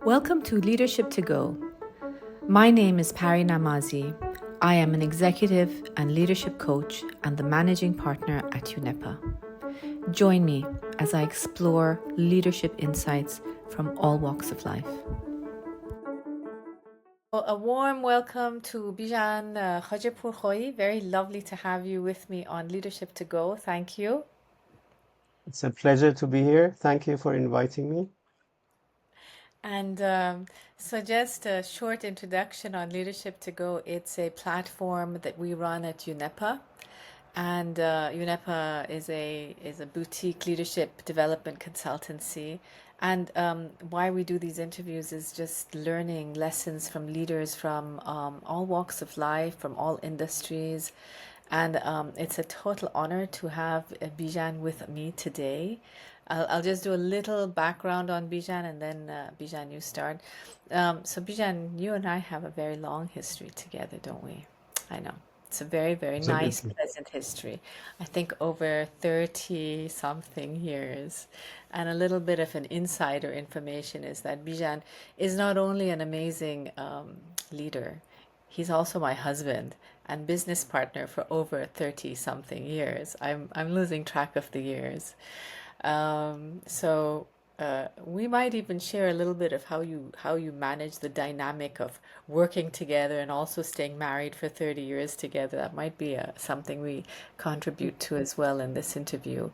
Welcome to Leadership to Go. My name is Pari Namazie. I am an executive and leadership coach and the managing partner at UNEPA. Join me as I explore leadership insights from all walks of life. A warm welcome to Bijan Khajehpour. Very lovely to have you with me on Leadership to Go. Thank you. It's a pleasure to be here. Thank you for inviting me. And so just a short introduction on Leadership to Go. It's a platform that we run at UNEPA. And UNEPA is a boutique leadership development consultancy. And why we do these interviews is just learning lessons from leaders from all walks of life, from all industries. And it's a total honor to have Bijan with me today. I'll just do a little background on Bijan and then Bijan, you start. So Bijan, you and I have a very long history together, don't we? I know. It's a very, very nice, Absolutely. pleasant history. I think over 30 something years. And a little bit of an insider information is that Bijan is not only an amazing leader, he's also my husband and business partner for over 30 something years. I'm losing track of the years. So we might even share a little bit of how you manage the dynamic of working together and also staying married for 30 years together. That might be something we contribute to as well in this interview.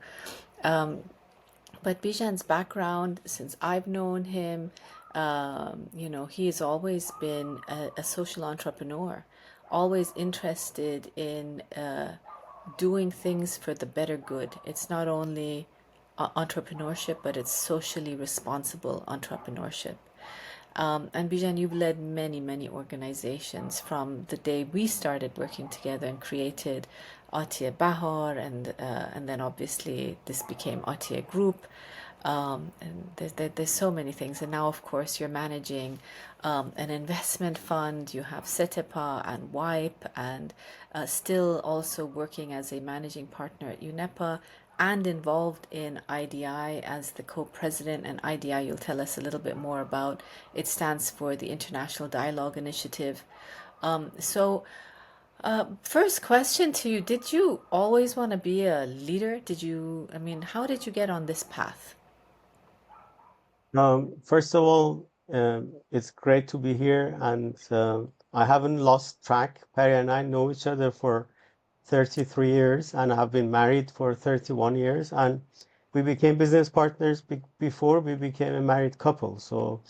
But Bijan's background, since I've known him, he has always been a social entrepreneur, always interested in doing things for the better good. It's not only entrepreneurship, but it's socially responsible entrepreneurship. And Bijan, you've led many, many organizations from the day we started working together and created Atiye Bahar, and then obviously this became Atiye Group. And there's so many things. And now, of course, you're managing an investment fund. You have CETEPA and WAIP, and still also working as a managing partner at UNEPA and involved in IDI as the co-president. And IDI, you'll tell us a little bit more about. It stands for the International Dialogue Initiative. First question to you, did you always want to be a leader? How did you get on this path? First of all, it's great to be here, and I haven't lost track. Perry and I know each other for 33 years, and have been married for 31 years, and we became business partners before we became a married couple. So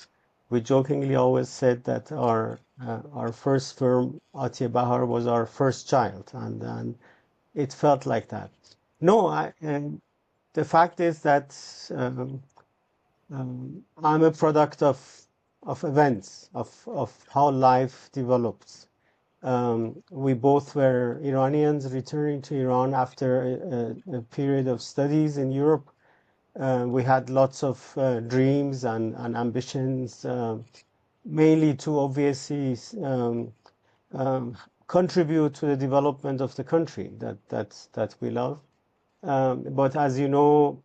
we jokingly always said that our first firm, Atiye Bahar, was our first child, and it felt like that. No, the fact is that I'm a product of events, of how life develops. We both were Iranians returning to Iran after a period of studies in Europe. We had lots of dreams and ambitions, mainly to obviously contribute to the development of the country that we love. But as you know,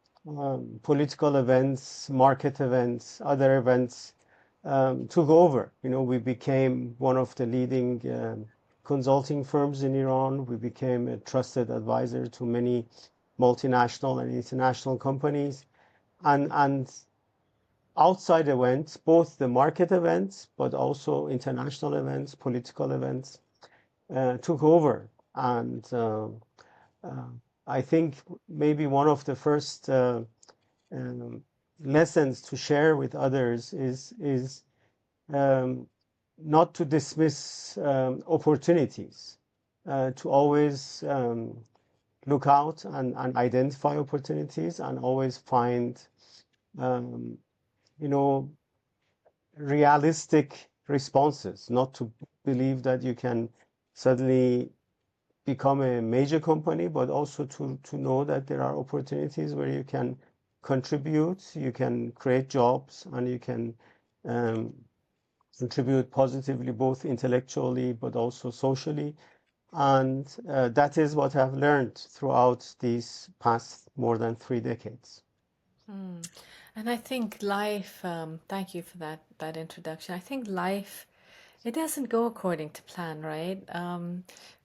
political events, market events, other events took over. We became one of the leading consulting firms in Iran. We became a trusted advisor to many multinational and international companies. And outside events, both the market events, but also international events, political events, took over. And I think maybe one of the first lessons to share with others is not to dismiss opportunities, to always look out and identify opportunities, and always find realistic responses, not to believe that you can suddenly become a major company, but also to know that there are opportunities where you can contribute, you can create jobs, and you can contribute positively, both intellectually but also socially. And that is what I've learned throughout these past more than 3 decades. And I think life, thank you for that introduction. I think life, it doesn't go according to plan, right?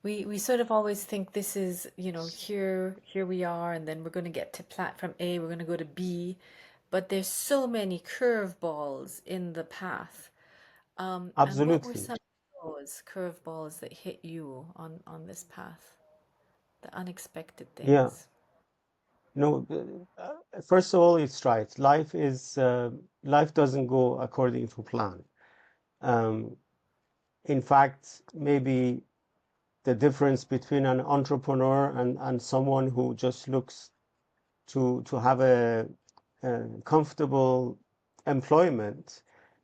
We sort of always think this is, here we are, and then we're going to get to from A, we're going to go to B, but there's so many curveballs in the path. And what were Absolutely. some of those curveballs that hit you on this path? The unexpected Yeah. things. No, first of all, it's right. Life doesn't go according to plan. Um, in fact, maybe the difference between an entrepreneur and someone who just looks to have a comfortable employment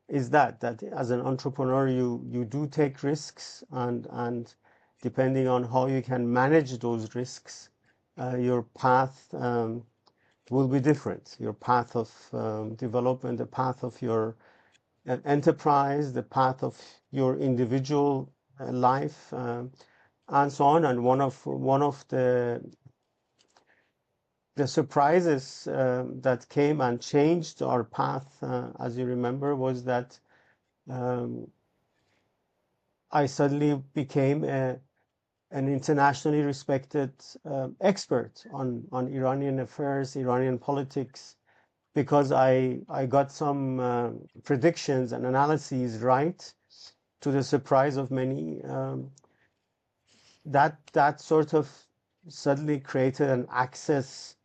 is that as an entrepreneur you do take risks, and depending on how you can manage those risks, your path will be different. Your path of development, the path of your enterprise, the path of your individual life, and so on. And one of the surprises that came and changed our path, as you remember, was that um, I suddenly became an internationally respected expert on Iranian affairs, Iranian politics, because I got some predictions and analyses right, to the surprise of many. That sort of suddenly created an access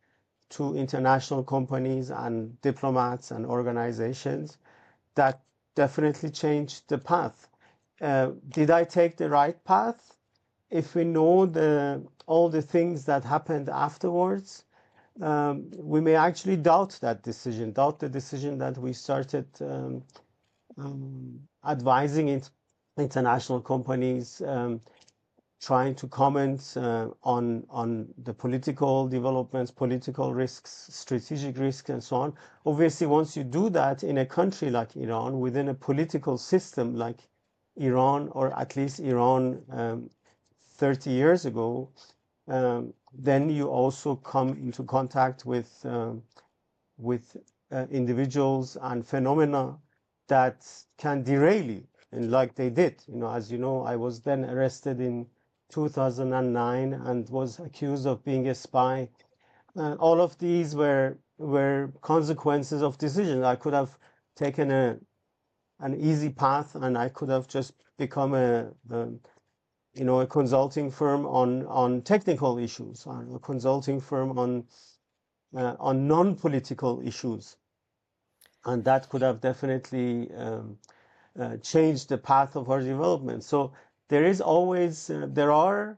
to international companies and diplomats and organizations that definitely changed the path. Did I take the right path? If we know all the things that happened afterwards, we may actually doubt that decision, doubt the decision that we started advising international companies, trying to comment on the political developments, political risks, strategic risks, and so on. Obviously, once you do that in a country like Iran, within a political system like Iran, or at least Iran 30 years ago, then you also come into contact with individuals and phenomena that can derail you, and like they did. As you know, I was then arrested in 2009 and was accused of being a spy. All of these were consequences of decisions. I could have taken an easy path, and I could have just become a consulting firm on technical issues, or a consulting firm on non-political issues, and that could have definitely changed the path of our development. So there are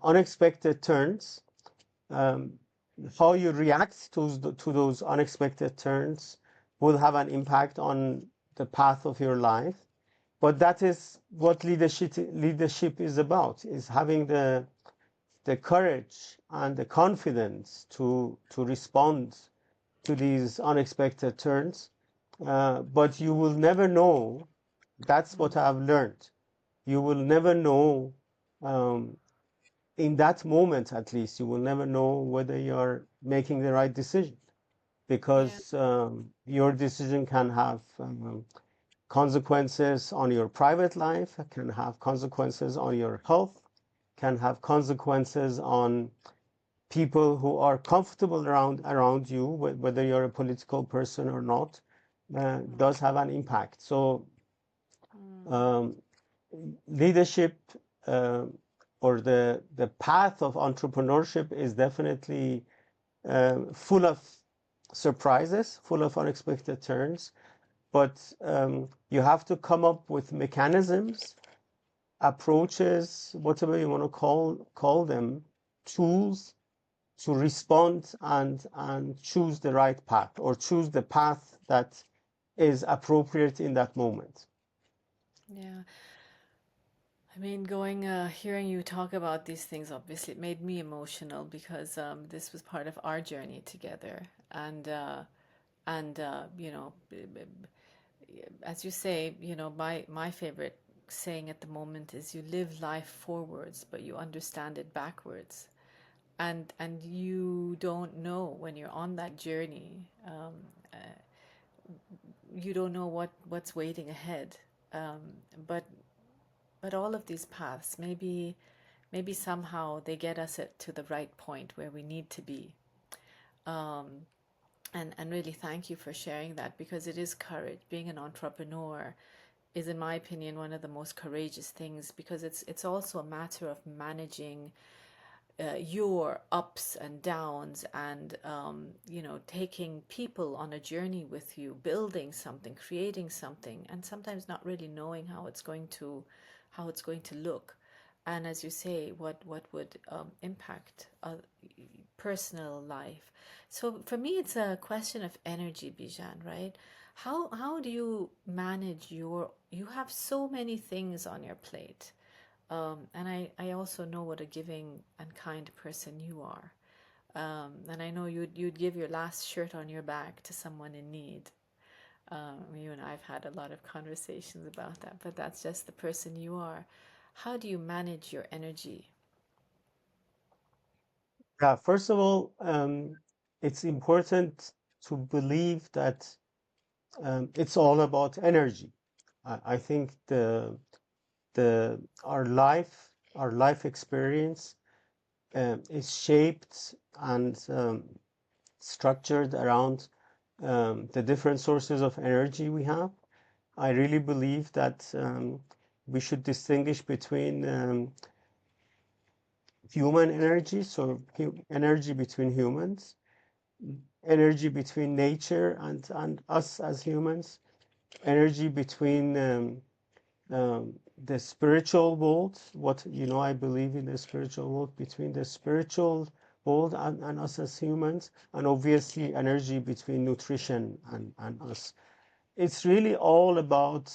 unexpected turns. Um, how you react to those unexpected turns will have an impact on the path of your life. But that is what leadership is about: is having the courage and the confidence to respond to these unexpected turns. But you will never know. That's what I've learned. You will never know, um, in that moment at least, you will never know whether you're making the right decision, Yeah. because your decision can have consequences on your private life, can have consequences on your health, can have consequences on people who are comfortable around you, whether you're a political person or not, does have an impact. So Mm. um, leadership, uh, or the path of entrepreneurship, is definitely full of surprises, full of unexpected turns. But you have to come up with mechanisms, approaches, whatever you want to call them, tools, to respond and choose the right path, or choose the path that is appropriate in that moment. Yeah. I mean, hearing you talk about these things, obviously, it made me emotional because this was part of our journey together. As you say, my favorite saying at the moment is you live life forwards, but you understand it backwards. And you don't know when you're on that journey, you don't know what's waiting ahead. But all of these paths, maybe somehow they get us to the right point where we need to be. And really thank you for sharing that, because it is courage. Being an entrepreneur is, in my opinion, one of the most courageous things, because it's also a matter of managing your ups and downs, and taking people on a journey with you, building something, creating something, and sometimes not really knowing how it's going to look, and, as you say, what would impact personal life. So for me, it's a question of energy, Bijan, right? How do you manage you have so many things on your plate, and I also know what a giving and kind person you are. And I know you'd give your last shirt on your back to someone in need. You and I have had a lot of conversations about that, but that's just the person you are. How do you manage your energy? Yeah, first of all, it's important to believe that it's all about energy. I think our life experience is shaped and structured around the different sources of energy we have. I really believe that we should distinguish between human energy, so energy between humans, energy between nature and us as humans, energy between the spiritual world, what I believe in the spiritual world, between the spiritual world and us as humans, and obviously energy between nutrition and us. It's really all about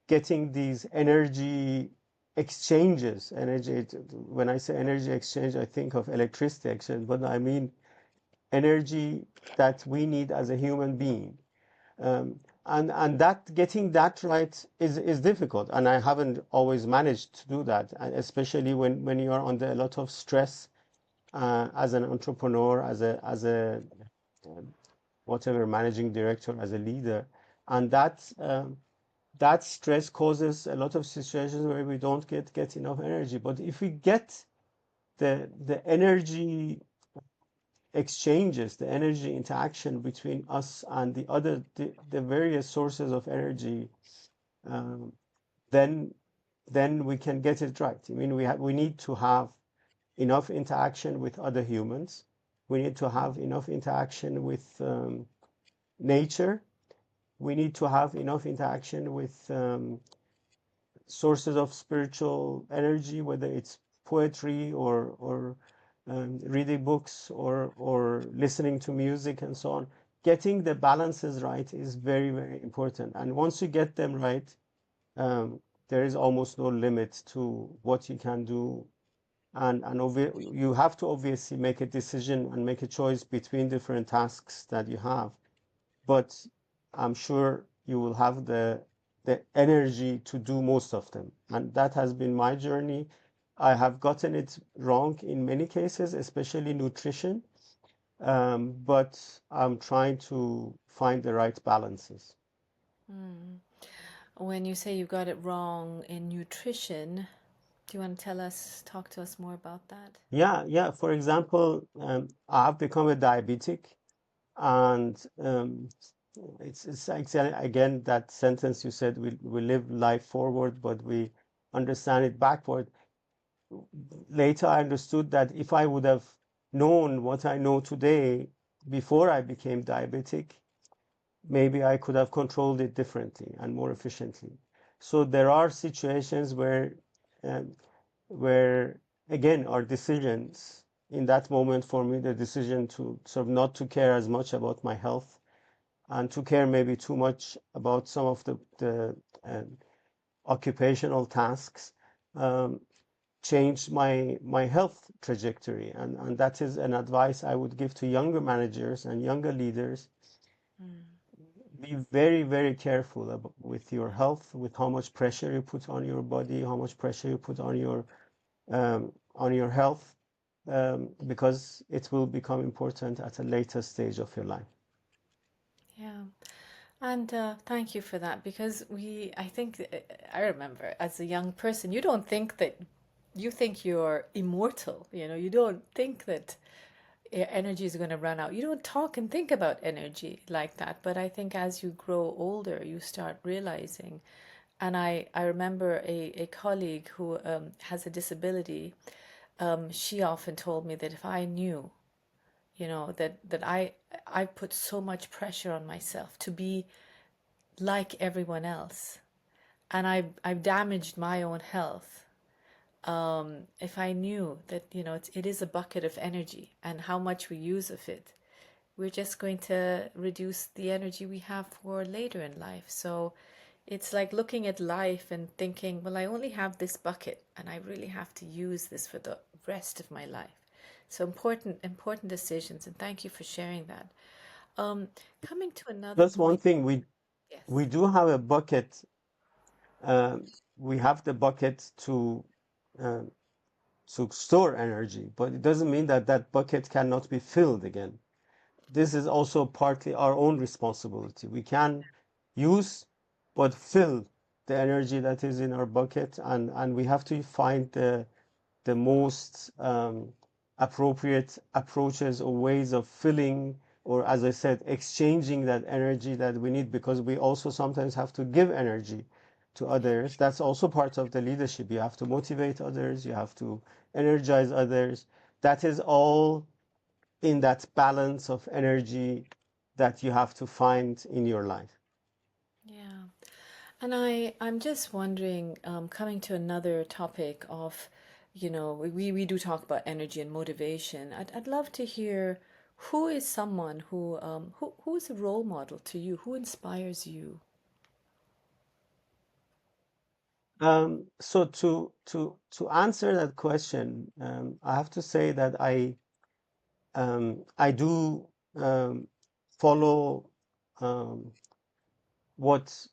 getting these energy exchanges. Energy, when I say energy exchange, I think of electricity exchange, but I mean energy that we need as a human being. And that getting that right is difficult, and I haven't always managed to do that, and especially when you are under a lot of stress as an entrepreneur, as a whatever managing director, as a leader, and that stress causes a lot of situations where we don't get enough energy. But if we get the energy exchanges, the energy interaction between us and the various sources of energy, um, then we can get it right. I mean, we need to have enough interaction with other humans. We need to have enough interaction with nature. We need to have enough interaction with sources of spiritual energy, whether it's poetry or reading books or listening to music and so on. Getting the balances right is very, very important. And once you get them right, um, there is almost no limit to what you can do. And you have to obviously make a decision and make a choice between different tasks that you have, but I'm sure you will have the energy to do most of them. And that has been my journey. I have gotten it wrong in many cases, especially nutrition, but I'm trying to find the right balances. When you say you got it wrong in nutrition, do you want to talk to us more about that? Yeah, yeah. For example, I have become a diabetic, and it's actually again that sentence you said, we live life forward, but we understand it backward. Later, I understood that if I would have known what I know today before I became diabetic, maybe I could have controlled it differently and more efficiently. So there are situations um, where again, our decisions in that moment, for me, the decision to sort of not to care as much about my health and to care maybe too much about some of the occupational tasks, um, changed my health trajectory. And that is an advice I would give to younger managers and younger leaders. Be very, very careful with your health, with how much pressure you put on your body, how much pressure you put on your health, because it will become important at a later stage of your life. Yeah. And thank you for that because I think, I remember as a young person, you don't think that, you think you're immortal. You don't think that energy is going to run out. You don't talk and think about energy like that. But I think as you grow older, you start realizing. And I remember a colleague who has a disability. She often told me that if I knew, that I put so much pressure on myself to be like everyone else, and I've damaged my own health. If I knew that, it is a bucket of energy and how much we use of it, we're just going to reduce the energy we have for later in life. So it's like looking at life and thinking, well, I only have this bucket and I really have to use this for the rest of my life. So important decisions, and thank you for sharing that. Um, Coming to another Just one point, thing, we yes. do have a bucket. We have the bucket uh, to store energy, but it doesn't mean that that bucket cannot be filled again. This is also partly our own responsibility. We can use but fill the energy that is in our bucket, and we have to find the most appropriate approaches or ways of filling, or as I said, exchanging that energy that we need, because we also sometimes have to give energy to others. That's also part of the leadership. You have to motivate others, you have to energize others. That is all in that balance of energy that you have to find in your life. Yeah. And I'm just wondering, coming to another topic of, we do talk about energy and motivation. I'd love to hear, who is someone who is a role model to you? Who inspires you? So to answer that question, I have to say that I do follow um, what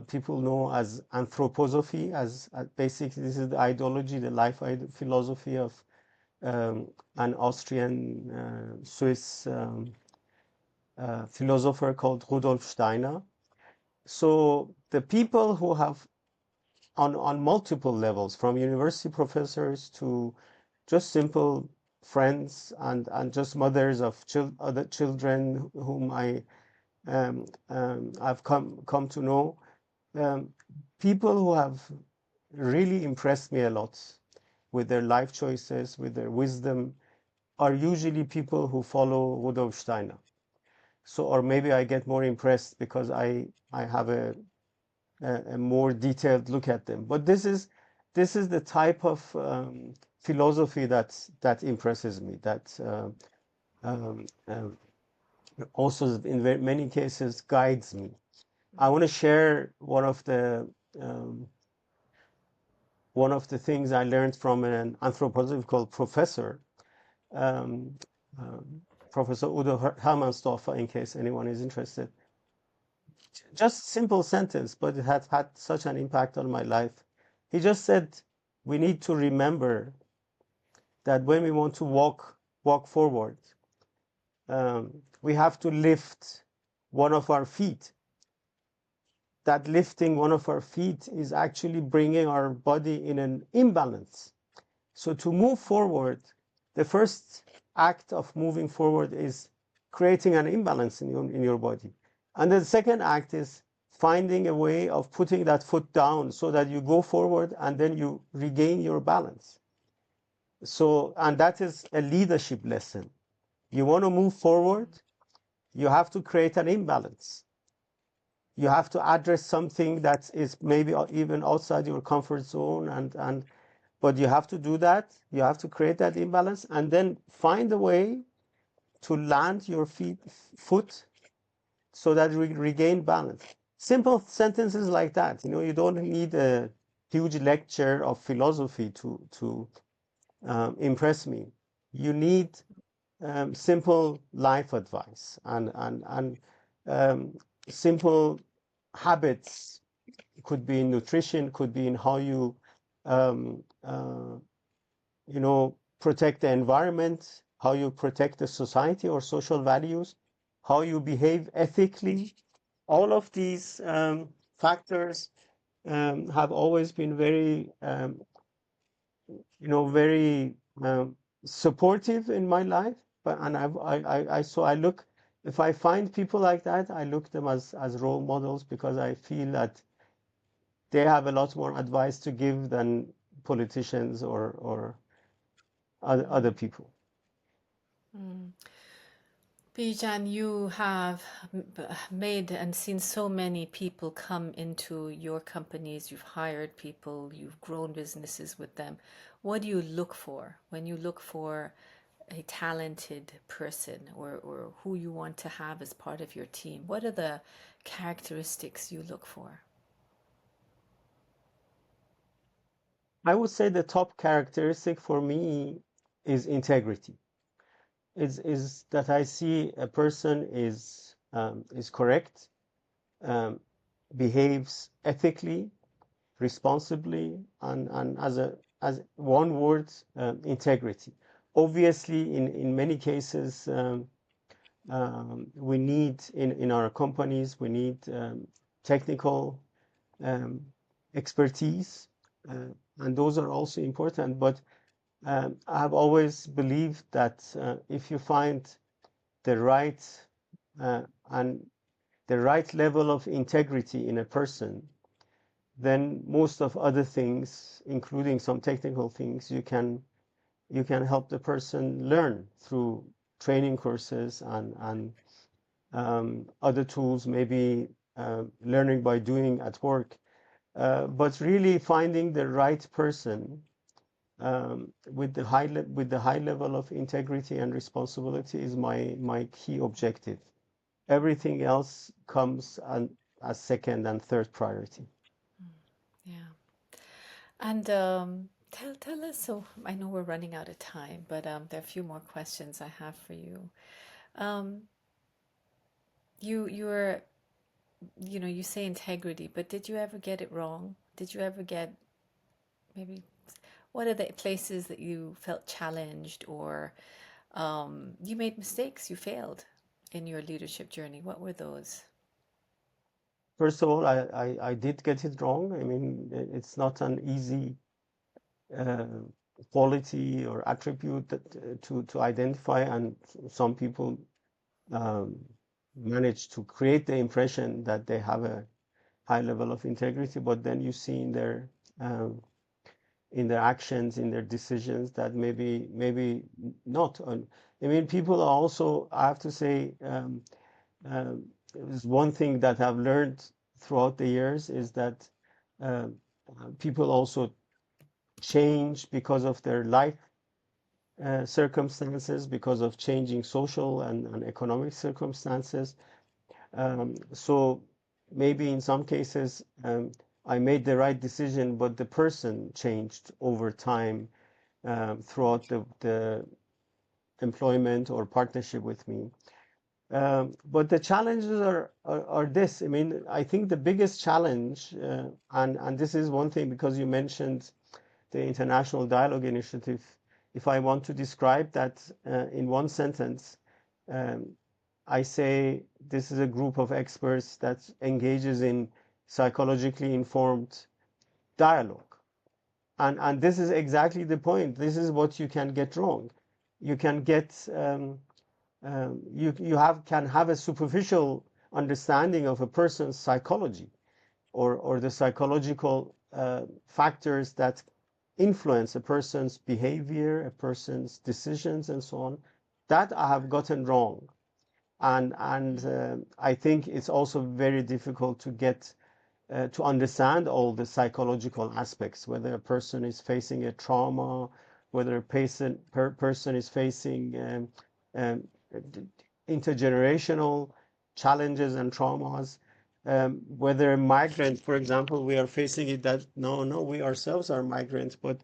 people know as anthroposophy, as basically this is the ideology, the life philosophy of an Austrian Swiss philosopher called Rudolf Steiner. So the people who have on multiple levels, from university professors to just simple friends and just mothers of other children whom I've come to know, um, people who have really impressed me a lot with their life choices, with their wisdom, are usually people who follow Rudolf Steiner. So, or maybe I get more impressed because I have a more detailed look at them. But this is the type of philosophy that impresses me. That also in many cases guides me. I want to share um, one of the things I learned from an anthropological professor, um, um, Professor Udo Hermannsdorfer, in case anyone is interested. Just simple sentence, but it had had such an impact on my life. He just said, we need to remember that when we want to walk forward, we have to lift one of our feet. That lifting one of our feet is actually bringing our body in an imbalance. So to move forward, the first act of moving forward is creating an imbalance in your body. And the second act is finding a way of putting that foot down so that you go forward and then you regain your balance. So, and that is a leadership lesson. You want to move forward, you have to create an imbalance. You have to address something that is maybe even outside your comfort zone, and but you have to do that. You have to create that imbalance and then find a way to land your foot so that we regain balance. Simple sentences like that. You don't need a huge lecture of philosophy to impress me. You need simple life advice and simple habits. It could be in nutrition, could be in how you um, uh, protect the environment, how you protect the society or social values, how you behave ethically, all of these factors have always been very, very supportive in my life. But and so I look, if I find people like that, I look them as role models because I feel that they have a lot more advice to give than politicians or other people. Bijan, you have made and seen so many people come into your companies. You've hired people, you've grown businesses with them. What do you look for when you look for a talented person or who you want to have as part of your team? What are the characteristics you look for? I would say the top characteristic for me is integrity. Is that I see a person is correct, um, behaves ethically, responsibly, and as one word, integrity. Obviously, in many cases, we need in our companies we need technical um, expertise, and those are also important. But I have always believed that if you find the right uh, and the right level of integrity in a person, then most of other things, including some technical things, you can help the person learn through training courses and other tools, maybe learning by doing at work. But really finding the right person with the high level of integrity and responsibility is my key objective. Everything else comes as second and third priority. Yeah. And tell us, so I know we're running out of time, but there are a few more questions I have for you. Um, you're you say integrity, but did you ever get it wrong? Did you ever get maybe what are the places that you felt challenged or you made mistakes, you failed in your leadership journey? What were those? First of all, I did get it wrong. I mean, it's not an easy uh, quality or attribute to identify, and some people um, manage to create the impression that they have a high level of integrity, but then you see um, in their actions, in their decisions, that maybe not. I mean, people are also, I have to say, is one thing that I've learned throughout the years is that uh, people also change because of their life circumstances, because of changing social and economic circumstances. So maybe in some cases I made the right decision, but the person changed over time throughout the employment or partnership with me. But the challenges are this. I mean, I think the biggest challenge, and this is one thing because you mentioned the International Dialogue Initiative. If I want to describe that in one sentence, um, I say this is a group of experts that engages in psychologically informed dialogue. And this is exactly the point. This is what you can get wrong. You can get can have a superficial understanding of a person's psychology or the psychological factors that influence a person's behavior, a person's decisions, and so on. That I have gotten wrong, and I think it's also very difficult to get to understand all the psychological aspects, whether a person is facing a trauma, whether a person is facing um, intergenerational challenges and traumas, whether a migrant, for example, we are facing it that no, we ourselves are migrants, but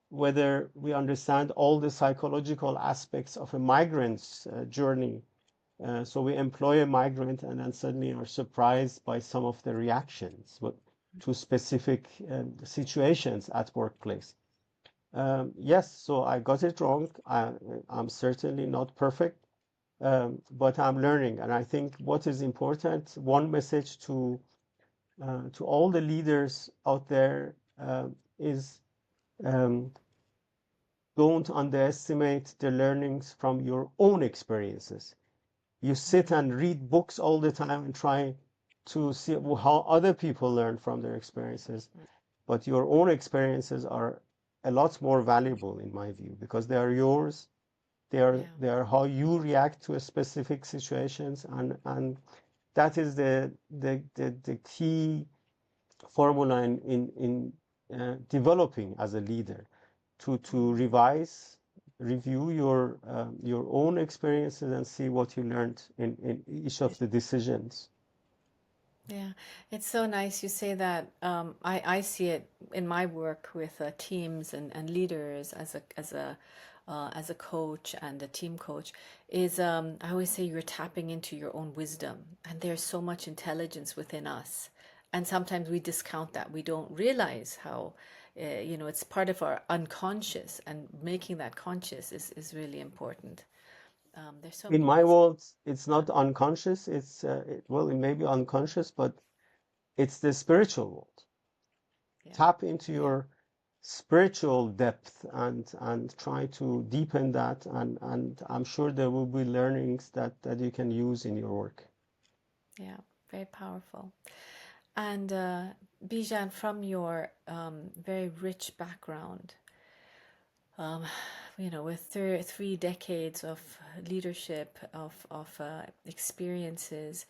whether we understand all the psychological aspects of a migrant's journey. So we employ a migrant and then suddenly are surprised by some of the reactions to specific situations at workplace. Yes, so I got it wrong. I'm certainly not perfect, but I'm learning. And I think what is important, one message to all the leaders out there is um, don't underestimate the learnings from your own experiences. You sit and read books all the time and try to see how other people learn from their experiences, but your own experiences are a lot more valuable in my view because they are yours. Yeah. They are how you react to a specific situations, and that is the key formula in developing as a leader to Mm. review your own experiences and see what you learned in each of the decisions. Yeah, it's so nice you say that. I see it in my work with teams and leaders as a coach and a team coach. Is I always say you're tapping into your own wisdom, and there's so much intelligence within us, and sometimes we discount that. We don't realize how, it's part of our unconscious, and making that conscious is really important. There's so In many my ways. world, it's not unconscious. Well, it may be unconscious, but it's the spiritual world. Yeah, Tap into yeah, your spiritual depth and try to deepen that, and I'm sure there will be learnings that you can use in your work. yeah. Very powerful. And Bijan, from your very rich background, with three decades of leadership, of experiences,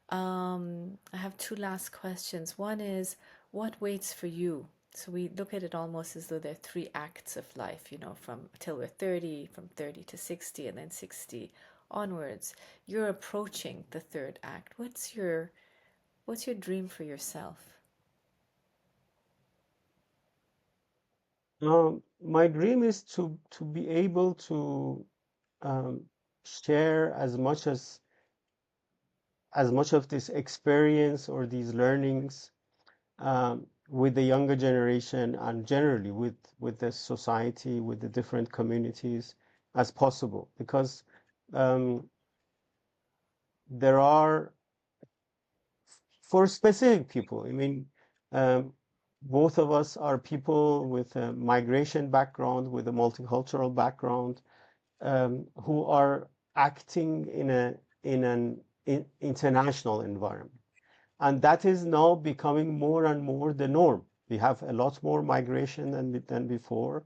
I have two last questions. One is, what waits for you? So we look at it almost as though there are three acts of life, from till we're 30, from 30 to 60, and then 60 onwards. You're approaching the third act. What's your dream for yourself? My dream is to be able to um, share as much of this experience or these learnings with the younger generation and generally with the society, with the different communities as possible, because um, there are for specific people. I mean, um, both of us are people with a migration background, with a multicultural background, who are acting in an international environment. And that is now becoming more and more the norm. We have a lot more migration than before.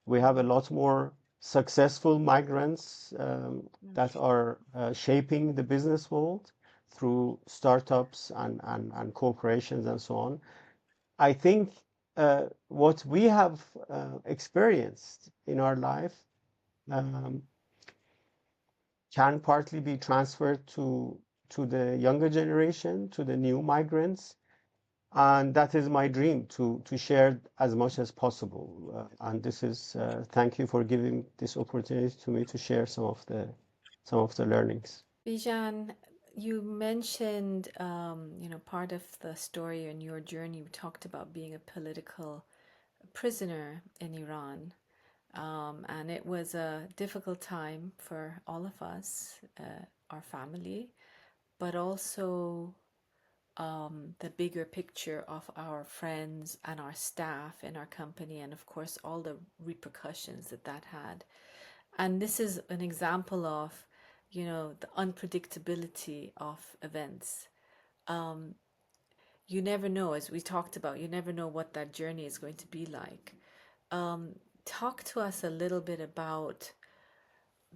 We have a lot more successful migrants that are shaping the business world through startups and corporations and so on. I think what we have experienced in our life um, can partly be transferred to the younger generation, to the new migrants, and that is my dream to share as much as possible. And this is thank you for giving this opportunity to me to share some of the learnings. Bijan, you mentioned, part of the story in your journey. You talked about being a political prisoner in Iran. And it was a difficult time for all of us, our family, but also the bigger picture of our friends and our staff in our company, and of course, all the repercussions that had. And this is an example of, the unpredictability of events. You never know, as we talked about, you never know what that journey is going to be like. Talk to us a little bit about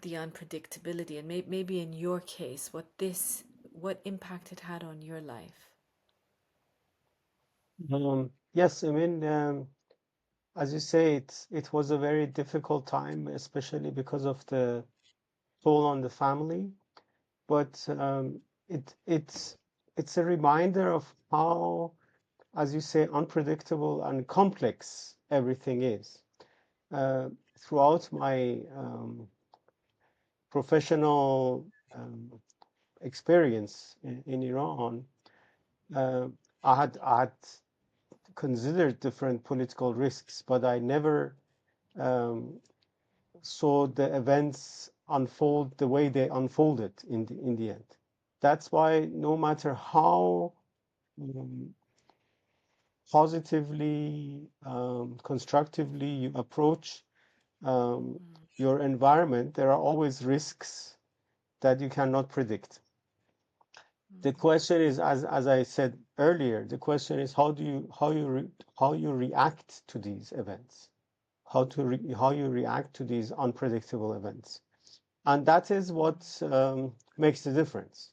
the unpredictability, and maybe in your case, what impact it had on your life. Yes, I mean, as you say, it was a very difficult time, especially because of the toll on the family. But it's a reminder of how, as you say, unpredictable and complex everything is. Throughout my professional experience in Iran, uh, I had considered different political risks, but I never um, saw the events unfold the way they unfolded in the end. That's why no matter how um, positively, constructively you approach your environment, there are always risks that you cannot predict. The question is, as I said earlier, the question is how you react to these events, how you react to these unpredictable events, and that is what makes the difference.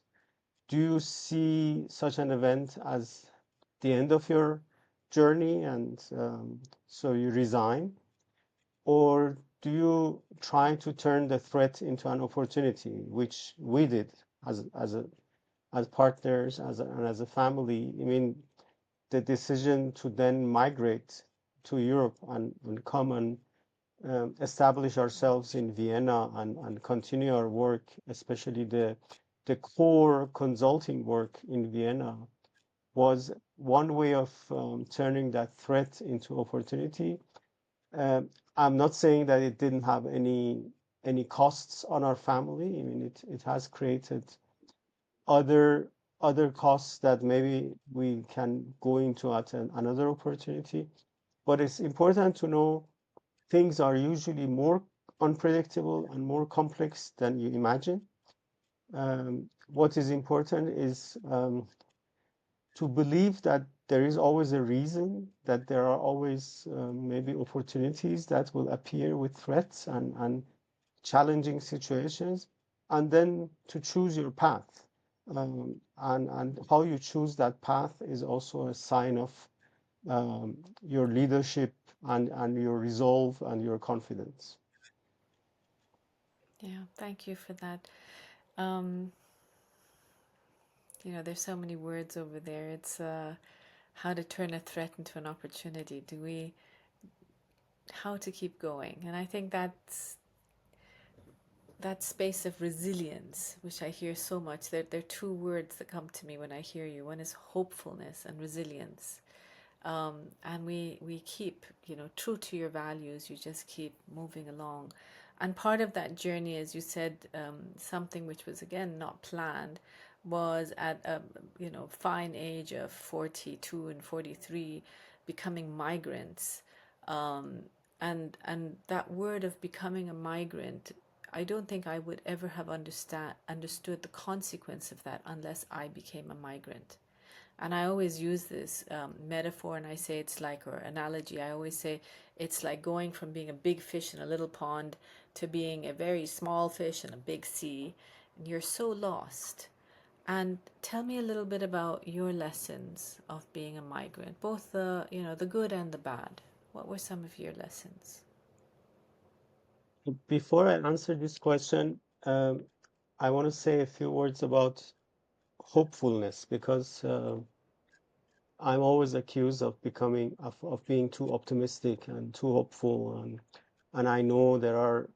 Do you see such an event as the end of your journey, and so you resign, or do you try to turn the threat into an opportunity, which we did as partners, and as a family? I mean, the decision to then migrate to Europe and come and establish ourselves in Vienna and continue our work, especially the core consulting work in Vienna, was one way of turning that threat into opportunity. I'm not saying that it didn't have any costs on our family. I mean, it has created other other costs that maybe we can go into at another opportunity. But it's important to know things are usually more unpredictable and more complex than you imagine. What is important is to believe that there is always a reason, that there are always maybe opportunities that will appear with threats and challenging situations, and then to choose your path. And how you choose that path is also a sign of your leadership and your resolve and your confidence. Yeah, thank you for that. There's so many words over there. It's how to turn a threat into an opportunity. How to keep going. And I think that space of resilience, which I hear so much. There are two words that come to me when I hear you. One is hopefulness and resilience. And we keep, true to your values. You just keep moving along. And part of that journey, as you said, something which was again not planned, was at a fine age of 42 and 43, becoming migrants. And that word of becoming a migrant, I don't think I would ever have understood the consequence of that unless I became a migrant. And I always use this metaphor, and I say it's like, or analogy, I always say it's like going from being a big fish in a little pond to being a very small fish in a big sea, and you're so lost. And tell me a little bit about your lessons of being a migrant, both the good and the bad. What were some of your lessons? Before I answer this question, I want to say a few words about hopefulness, because I'm always accused of of being too optimistic and too hopeful, and I know there are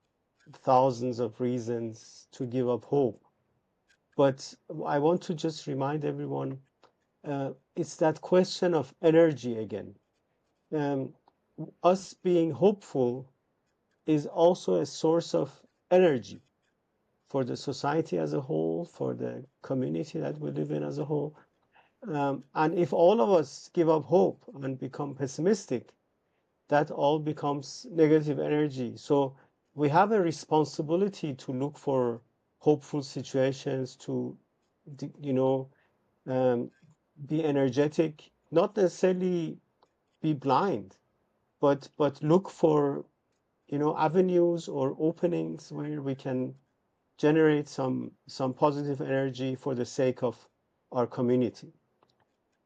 thousands of reasons to give up hope. But I want to just remind everyone, it's that question of energy again. Um, us being hopeful is also a source of energy for the society as a whole, for the community that we live in as a whole. And if all of us give up hope and become pessimistic, that all becomes negative energy. So we have a responsibility to look for hopeful situations, to, you know, um, be energetic, not necessarily be blind, but look for, avenues or openings where we can generate some positive energy for the sake of our community.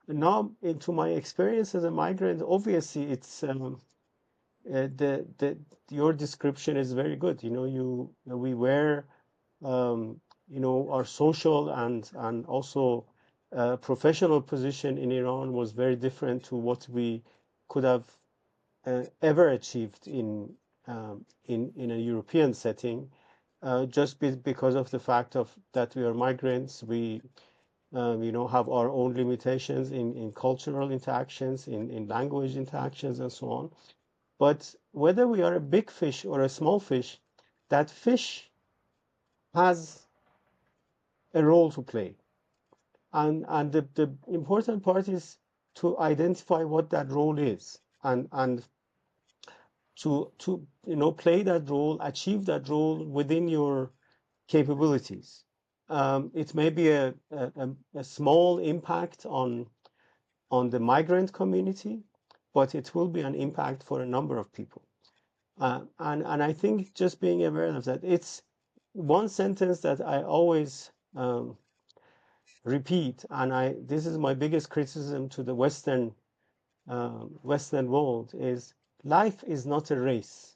Now, into my experience as a migrant, obviously it's the your description is very good. We were, our social and also professional position in Iran was very different to what we could have ever achieved in a European setting, just because of the fact of that we are migrants. We have our own limitations in cultural interactions, in language interactions, and so on. But whether we are a big fish or a small fish, that fish has a role to play. And the important part is to identify what that role is, and to play that role, achieve that role within your capabilities. It may be a small impact on the migrant community, but it will be an impact for a number of people. And I think just being aware of that, it's one sentence that I always repeat, and this is my biggest criticism to the Western world, is life is not a race.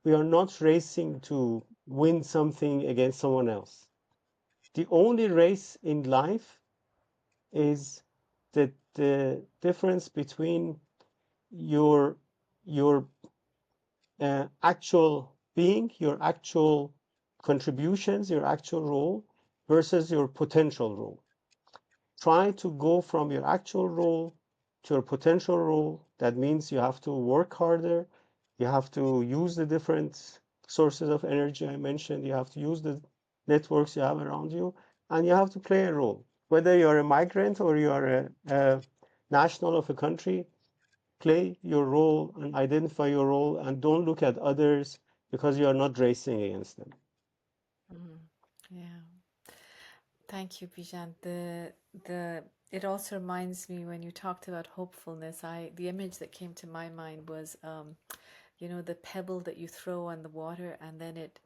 We are not racing to win something against someone else. The only race in life is the difference between your your actual being, your actual contributions, your actual role versus your potential role. Try to go from your actual role to your potential role. That means you have to work harder. You have to use the different sources of energy I mentioned. You have to use the networks you have around you, and you have to play a role. Whether you're a migrant or you are a national of a country, play your role and identify your role, and don't look at others because you are not racing against them. Mhm. Yeah. Thank you, Bijan. The it also reminds me when you talked about hopefulness, the image that came to my mind was the pebble that you throw on the water and then it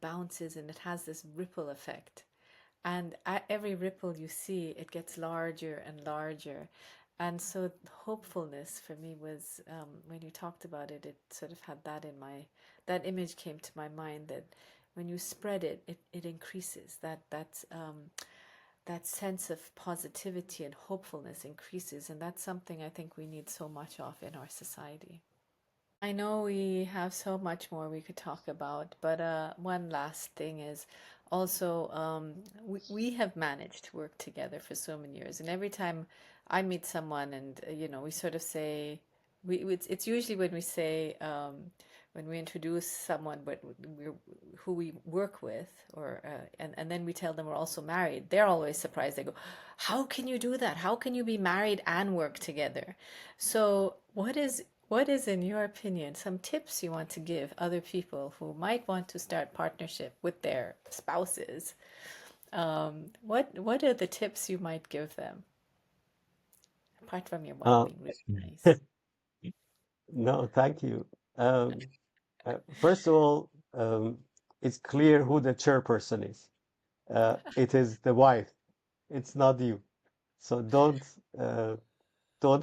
bounces and it has this ripple effect. And at every ripple you see, it gets larger and larger. And so hopefulness for me was when you talked about it, it sort of had that image came to my mind that when you spread it, it increases. That sense of positivity and hopefulness increases, and that's something I think we need so much of in our society. I know we have so much more we could talk about, but one last thing is also we have managed to work together for so many years, and every time I meet someone, and we sort of say it's usually when we say when we introduce someone who we work with, or and then we tell them we're also married. They're always surprised. They go, "How can you do that? How can you be married and work together?" So what is, in your opinion, some tips you want to give other people who might want to start partnership with their spouses? What are the tips you might give them, apart from your wife Uh, being really nice? no, thank you. First of all, it's clear who the chairperson is. It is the wife. It's not you. So don't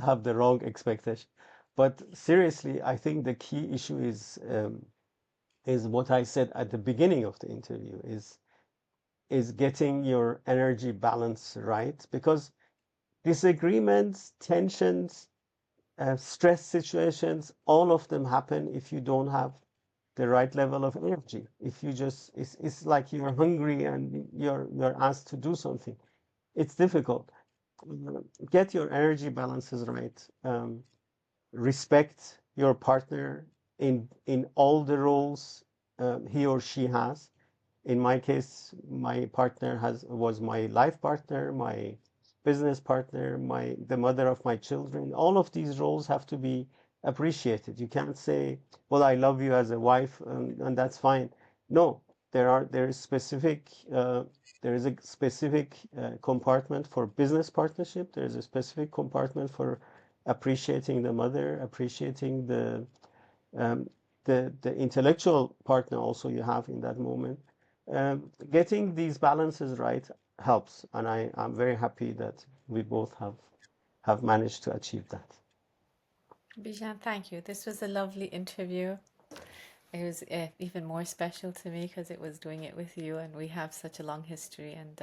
have the wrong expectation. But seriously, I think the key issue is what I said at the beginning of the interview, is getting your energy balance right, because disagreements, tensions, stress situations, all of them happen if you don't have the right level of energy. If you just, it's like you're hungry and you're asked to do something. It's difficult. Get your energy balances right. Respect your partner in all the roles he or she has. In my case, my partner was my life partner, my business partner, the mother of my children. All of these roles have to be appreciated. You can't say, "Well, I love you as a wife," and that's fine. No, there is specific there is a specific compartment for business partnership. There is a specific compartment for appreciating the mother, appreciating um, the intellectual partner also you have in that moment. Getting these balances right helps, and I'm very happy that we both have managed to achieve that. Bijan, thank you. This was a lovely interview. It was even more special to me because it was doing it with you, and we have such a long history, and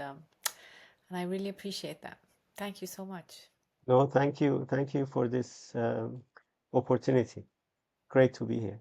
I really appreciate that. Thank you so much. No, thank you for this opportunity. Great to be here.